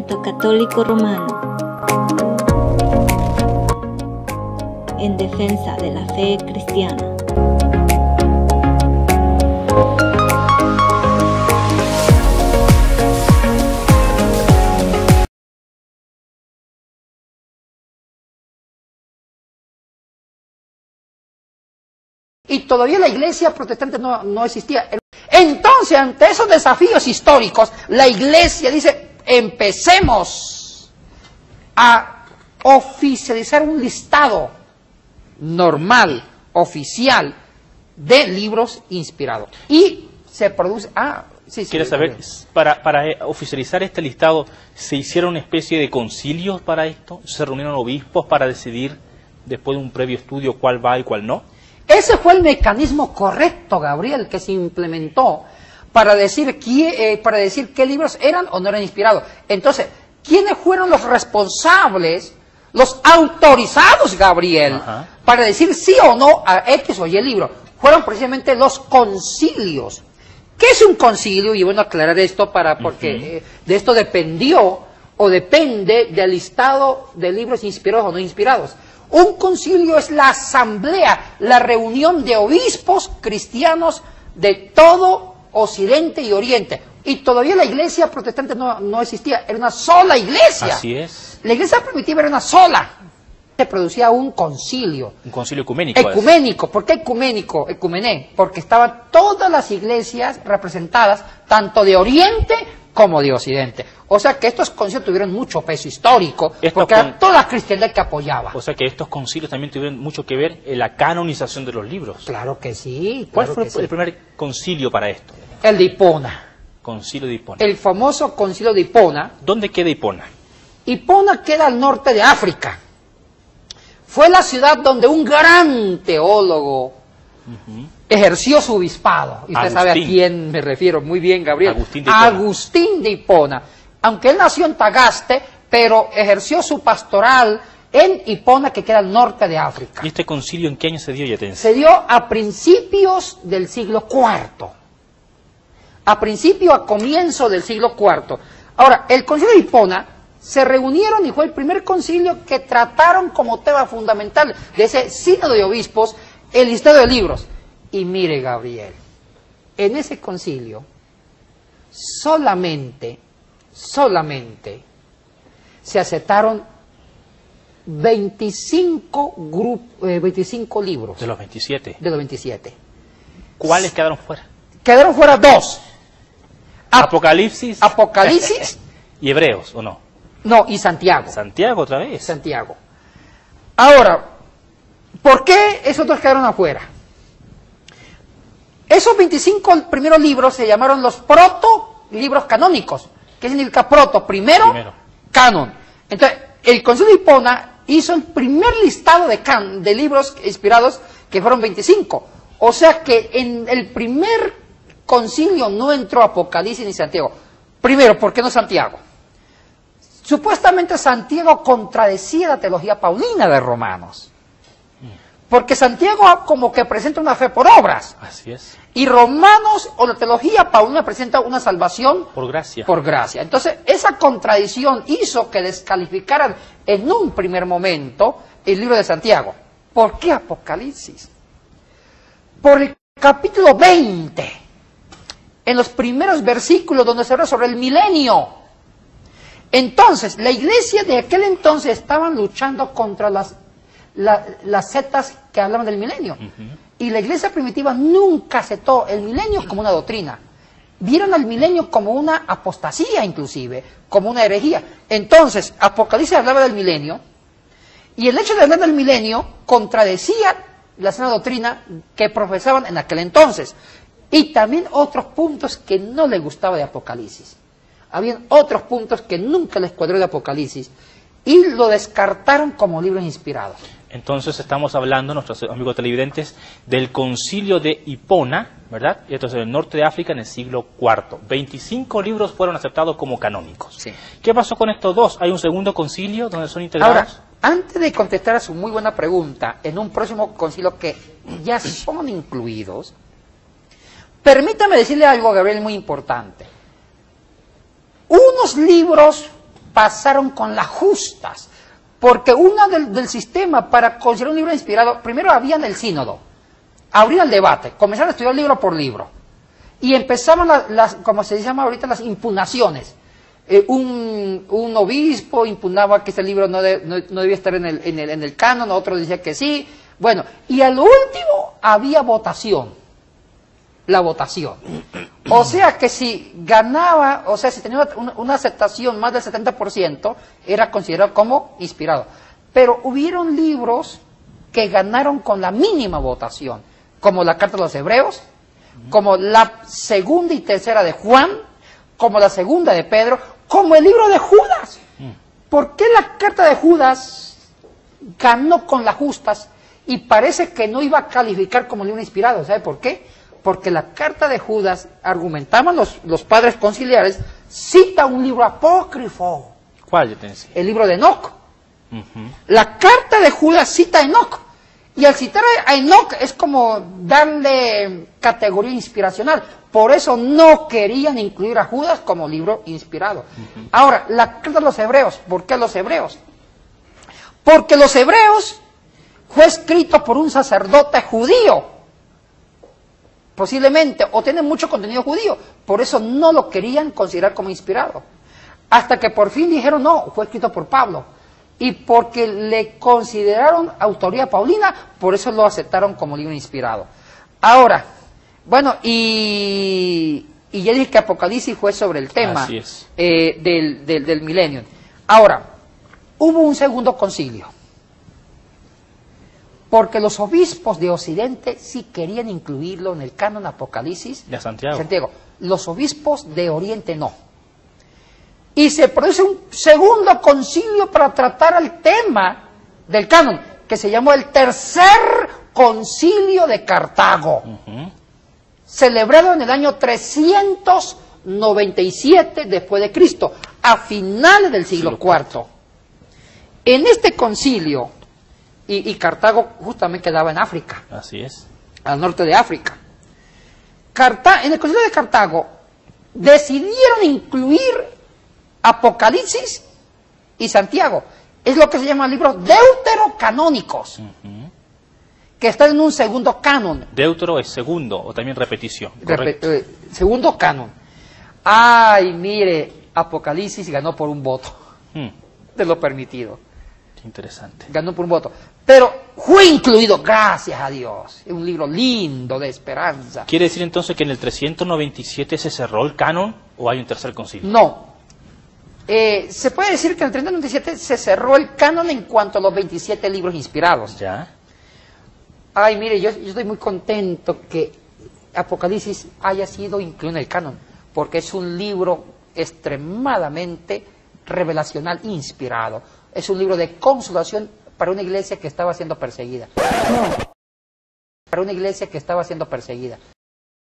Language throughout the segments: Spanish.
movimiento católico romano en defensa de la fe cristiana. Y todavía la iglesia protestante no existía. Entonces, ante esos desafíos históricos, la iglesia dice, empecemos a oficializar un listado normal, oficial, de libros inspirados. Y se produce... Quiero saber, para oficializar este listado, ¿se hicieron una especie de concilios para esto? ¿Se reunieron obispos para decidir, después de un previo estudio, cuál va y cuál no? Ese fue el mecanismo correcto, Gabriel, que se implementó para decir qué libros eran o no eran inspirados. Entonces, ¿quiénes fueron los responsables, los autorizados, Gabriel, para decir sí o no a X o Y libro? Fueron precisamente los concilios. ¿Qué es un concilio? Y bueno, aclarar esto porque de esto dependió o depende del listado de libros inspirados o no inspirados. Un concilio es la asamblea, la reunión de obispos cristianos de todo Occidente y Oriente. Y todavía la iglesia protestante no existía, era una sola iglesia. Así es. La iglesia primitiva era una sola. Se producía un concilio. Un concilio ecuménico. Ecuménico. ¿Por qué ecuménico? Ecumené. Porque estaban todas las iglesias representadas, tanto de Oriente como de Occidente. O sea que estos concilios tuvieron mucho peso histórico, porque era toda la cristiandad que apoyaba. O sea que estos concilios también tuvieron mucho que ver en la canonización de los libros. Claro que sí. ¿Cuál fue el primer concilio para esto? El de Hipona. Concilio de Hipona. El famoso concilio de Hipona. ¿Dónde queda Hipona? Hipona queda al norte de África. Fue la ciudad donde un gran teólogo ejerció su obispado. Y usted sabe a quién me refiero muy bien, Gabriel. Agustín de Hipona. Aunque él nació en Tagaste, pero ejerció su pastoral en Hipona, que queda al norte de África. ¿Y este concilio en qué año se dio, Yatense? Se dio a principios del siglo IV. A comienzo del siglo IV. Ahora, el concilio de Hipona se reunieron y fue el primer concilio que trataron como tema fundamental de ese sínodo de obispos el listado de libros. Y mire, Gabriel, en ese concilio solamente se aceptaron 25 libros. ¿De los 27? De los 27. ¿Cuáles quedaron fuera? Quedaron fuera dos. Apocalipsis. ¿Y Hebreos, o no? No, y Santiago. ¿Santiago otra vez? Santiago. Ahora, ¿por qué esos dos quedaron afuera? Esos 25 primeros libros se llamaron los proto-libros canónicos. ¿Qué significa proto? Primero. Canon. Entonces, el concilio de Hipona hizo el primer listado de libros inspirados, que fueron 25. O sea que en el primer concilio no entró Apocalipsis ni Santiago. Primero, ¿por qué no Santiago? Supuestamente Santiago contradecía la teología paulina de Romanos. Porque Santiago como que presenta una fe por obras. Así es. Y Romanos o la teología paulina presenta una salvación por gracia. Por gracia. Entonces, esa contradicción hizo que descalificaran en un primer momento el libro de Santiago. ¿Por qué Apocalipsis? Por el capítulo 20, en los primeros versículos donde se habla sobre el milenio. Entonces, la iglesia de aquel entonces estaban luchando contra las sectas que hablaban del milenio. Y la iglesia primitiva nunca aceptó el milenio como una doctrina. Vieron al milenio como una apostasía inclusive, como una herejía. Entonces, Apocalipsis hablaba del milenio, y el hecho de hablar del milenio contradecía la sana doctrina que profesaban en aquel entonces. Y también otros puntos que no les gustaba de Apocalipsis. Habían otros puntos que nunca les cuadró de Apocalipsis y lo descartaron como libros inspirados. Entonces estamos hablando, nuestros amigos televidentes, del concilio de Hipona, ¿verdad? Y esto es en el norte de África en el siglo IV. 25 libros fueron aceptados como canónicos. Sí. ¿Qué pasó con estos dos? ¿Hay un segundo concilio donde son integrados? Ahora, antes de contestar a su muy buena pregunta, en un próximo concilio que ya son incluidos, permítame decirle algo, Gabriel, muy importante. Unos libros pasaron con las justas. Porque uno del sistema para considerar un libro inspirado, primero habían el sínodo, abrían el debate, comenzaron a estudiar libro por libro. Y empezaban las como se llama ahorita, las impugnaciones. Un obispo impugnaba que este libro no debía estar en el canon, otro decía que sí. Bueno, y al último había votación. La votación. O sea que si ganaba, o sea, si tenía una aceptación más del 70%, era considerado como inspirado. Pero hubieron libros que ganaron con la mínima votación, como la Carta de los Hebreos, como la segunda y tercera de Juan, como la segunda de Pedro, como el libro de Judas. ¿Por qué la Carta de Judas ganó con las justas y parece que no iba a calificar como libro inspirado? ¿Sabe por qué? Porque la Carta de Judas, argumentaban los padres conciliares, cita un libro apócrifo. ¿Cuál? El libro de Enoc. La Carta de Judas cita a Enoc. Y al citar a Enoc es como darle categoría inspiracional. Por eso no querían incluir a Judas como libro inspirado. Ahora, la Carta de los Hebreos. ¿Por qué los Hebreos? Porque los Hebreos fue escrito por un sacerdote judío. Posiblemente, o tiene mucho contenido judío, por eso no lo querían considerar como inspirado. Hasta que por fin dijeron, no, fue escrito por Pablo. Y porque le consideraron autoría paulina, por eso lo aceptaron como libro inspirado. Ahora, bueno, y ya dije que Apocalipsis fue sobre el tema del milenio. Ahora, hubo un segundo concilio. Porque los obispos de Occidente sí querían incluirlo en el canon Apocalipsis de Santiago. Los obispos de Oriente no. Y se produce un segundo concilio para tratar el tema del canon, que se llamó el Tercer Concilio de Cartago, celebrado en el año 397 después de Cristo, a finales del siglo IV. En este concilio, y Cartago justamente quedaba en África. Así es. Al norte de África. En el concilio de Cartago decidieron incluir Apocalipsis y Santiago. Es lo que se llama libros deuterocanónicos, que están en un segundo canon. Deutero es segundo, o también repetición. Segundo canon. Ay, mire, Apocalipsis ganó por un voto de lo permitido. Interesante. Ganó por un voto. Pero fue incluido, gracias a Dios. Es un libro lindo, de esperanza. ¿Quiere decir entonces que en el 397 se cerró el canon o hay un tercer concilio? No. Se puede decir que en el 397 se cerró el canon en cuanto a los 27 libros inspirados. Ya. Ay, mire, yo estoy muy contento que Apocalipsis haya sido incluido en el canon, porque es un libro extremadamente revelacional, inspirado. Es un libro de consolación para una iglesia que estaba siendo perseguida. Para una iglesia que estaba siendo perseguida.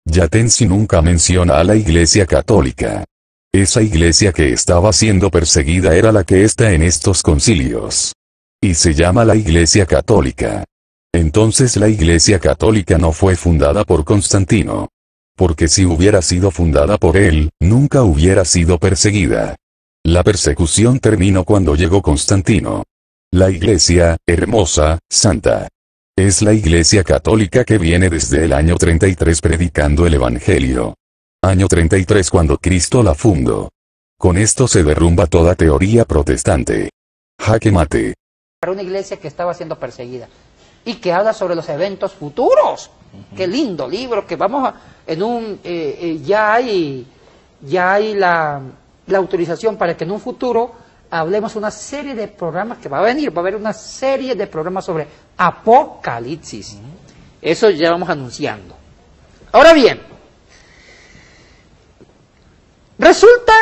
Yatensi nunca menciona a la Iglesia Católica. Esa iglesia que estaba siendo perseguida era la que está en estos concilios. Y se llama la Iglesia Católica. Entonces la Iglesia Católica no fue fundada por Constantino. Porque si hubiera sido fundada por él, nunca hubiera sido perseguida. La persecución terminó cuando llegó Constantino. La iglesia, hermosa, santa. Es la Iglesia Católica que viene desde el año 33 predicando el Evangelio. Año 33 cuando Cristo la fundó. Con esto se derrumba toda teoría protestante. Jaque mate. Para una iglesia que estaba siendo perseguida. Y que habla sobre los eventos futuros. Qué lindo libro, que vamos a... ya hay la autorización para que en un futuro hablemos una serie de programas que va a venir, va a haber una serie de programas sobre Apocalipsis. Eso ya vamos anunciando. Ahora bien, resulta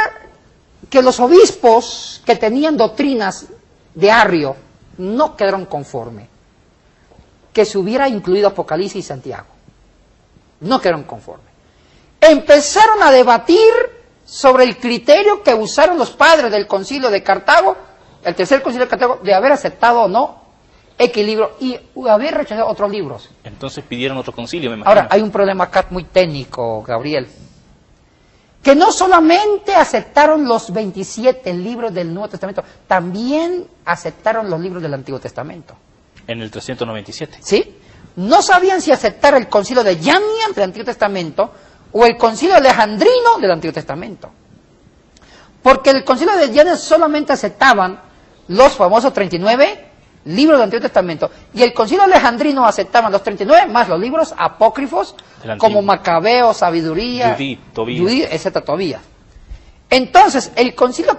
que los obispos que tenían doctrinas de Arrio no quedaron conformes que se hubiera incluido Apocalipsis y Santiago. No quedaron conformes. Empezaron a debatir sobre el criterio que usaron los padres del concilio de Cartago, el tercer concilio de Cartago, de haber aceptado o no equilibrio y haber rechazado otros libros. Entonces pidieron otro concilio, me imagino. Ahora, hay un problema acá muy técnico, Gabriel. que no solamente aceptaron los 27 libros del Nuevo Testamento, también aceptaron los libros del Antiguo Testamento. En el 397. ¿Sí? No sabían si aceptar el concilio de Yania del Antiguo Testamento o el concilio alejandrino del Antiguo Testamento. Porque el concilio de Yania solamente aceptaban los famosos 39 libros del Antiguo Testamento, y el concilio alejandrino aceptaban los 39 más los libros apócrifos como Macabeo, Sabiduría, Judith, etc. Tobías. Entonces, el concilio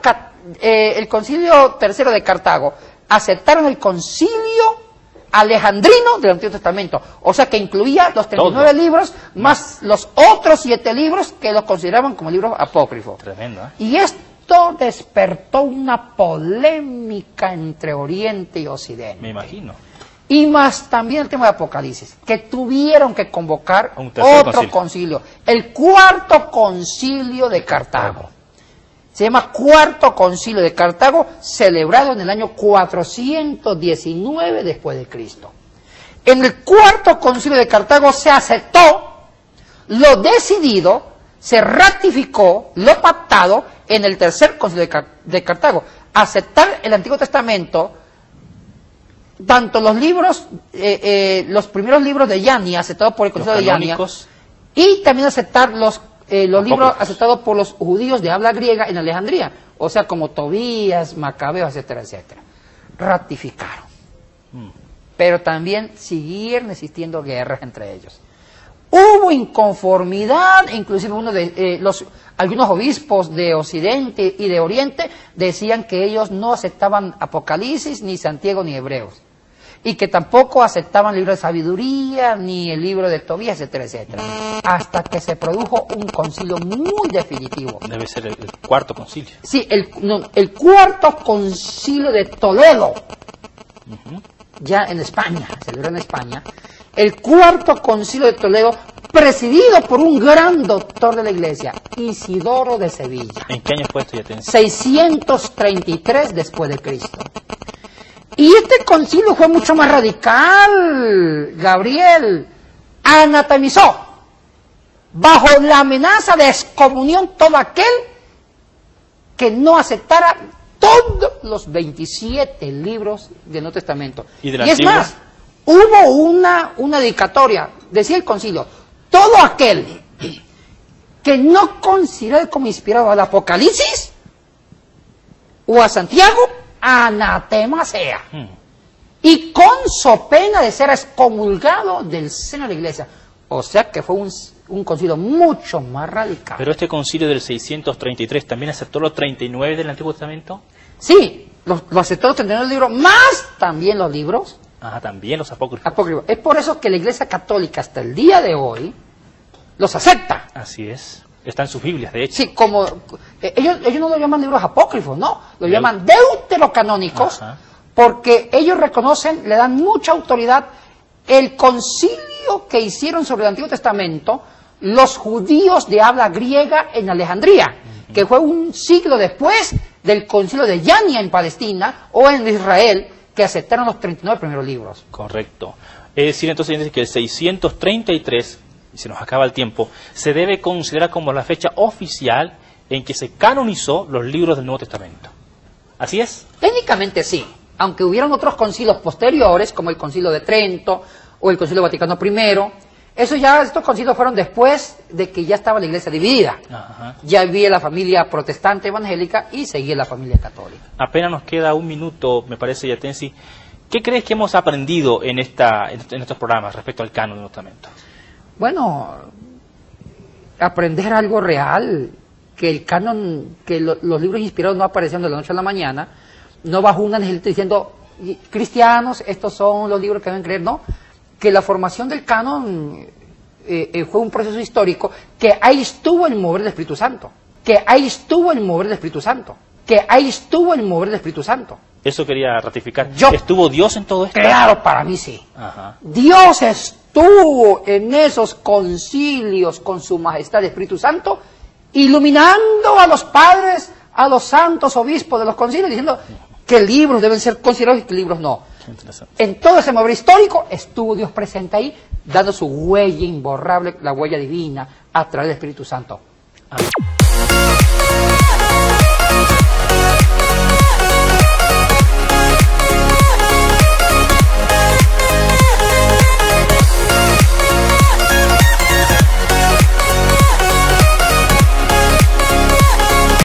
tercero de Cartago aceptaron el concilio alejandrino del Antiguo Testamento, o sea que incluía los 39 libros más los otros 7 libros que los consideraban como libros apócrifos. Tremendo, ¿eh? Y esto despertó una polémica entre Oriente y Occidente. Me imagino. Y más también el tema de Apocalipsis, que tuvieron que convocar un tercer otro concilio, el Cuarto Concilio de Cartago. Se llama Cuarto Concilio de Cartago, celebrado en el año 419 después de Cristo. En el Cuarto Concilio de Cartago se aceptó lo decidido, se ratificó lo pactado en el Tercer Concilio de Cartago. Aceptar el Antiguo Testamento, tanto los libros, los primeros libros de Yania, aceptados por el Concilio de Yania, y también aceptar los libros aceptados por los judíos de habla griega en Alejandría, o sea, como Tobías, Macabeo, etcétera, etcétera. Ratificaron. Pero también siguieron existiendo guerras entre ellos. Hubo inconformidad, inclusive algunos obispos de Occidente y de Oriente decían que ellos no aceptaban Apocalipsis, ni Santiago, ni Hebreos, y que tampoco aceptaban el libro de Sabiduría, ni el libro de Tobías, etcétera, etcétera, hasta que se produjo un concilio muy definitivo. Debe ser el Cuarto Concilio. Sí, el Cuarto Concilio de Toledo, ya en España, se celebró en España. El Cuarto Concilio de Toledo, presidido por un gran doctor de la Iglesia, Isidoro de Sevilla. ¿En qué año fue esto, ya 633 después de Cristo. Y este concilio fue mucho más radical, Gabriel. Anatemizó, bajo la amenaza de excomunión, todo aquel que no aceptara todos los 27 libros del Nuevo Testamento. Y es más, hubo una dedicatoria, decía el concilio: todo aquel que no considere como inspirado al Apocalipsis o a Santiago, anatema sea. Y con so pena de ser excomulgado del seno de la Iglesia. O sea que fue un concilio mucho más radical. ¿Pero este concilio del 633 también aceptó los 39 del Antiguo Testamento? Sí, lo aceptó los 39 libros, más también los libros. Ah, también los apócrifos. Es por eso que la Iglesia Católica hasta el día de hoy los acepta. Así es. Está en sus Biblias, de hecho. Sí, como ellos no lo llaman libros apócrifos, no, lo llaman deuterocanónicos, porque ellos reconocen, le dan mucha autoridad el concilio que hicieron sobre el Antiguo Testamento los judíos de habla griega en Alejandría, que fue un siglo después del concilio de Yania en Palestina o en Israel, que aceptaron los 39 primeros libros. Correcto. Es decir, entonces, que el 633, y se nos acaba el tiempo, se debe considerar como la fecha oficial en que se canonizó los libros del Nuevo Testamento. ¿Así es? Técnicamente sí, aunque hubieron otros concilios posteriores, como el Concilio de Trento o el Concilio Vaticano I. Estos concilios fueron después de que ya estaba la Iglesia dividida. Ya había la familia protestante evangélica y seguía la familia católica. Apenas nos queda un minuto, me parece, Yatensi. ¿Qué crees que hemos aprendido en estos programas respecto al canon del Nuevo Testamento? Bueno, aprender algo real, que el canon, que los libros inspirados no aparecieron de la noche a la mañana, no bajó un angelito diciendo: cristianos, estos son los libros que deben creer, no. Que la formación del canon fue un proceso histórico, que ahí estuvo el mover del Espíritu Santo, que ahí estuvo el mover del Espíritu Santo, que ahí estuvo el mover del Espíritu Santo. Eso quería ratificar. ¿Estuvo Dios en todo esto? Claro, para mí sí. Dios estuvo en esos concilios con su majestad el Espíritu Santo, iluminando a los padres, a los santos obispos de los concilios, diciendo qué libros deben ser considerados y qué libros no. En todo ese mover histórico estuvo Dios presente ahí, dando su huella imborrable, la huella divina, a través del Espíritu Santo. Amén.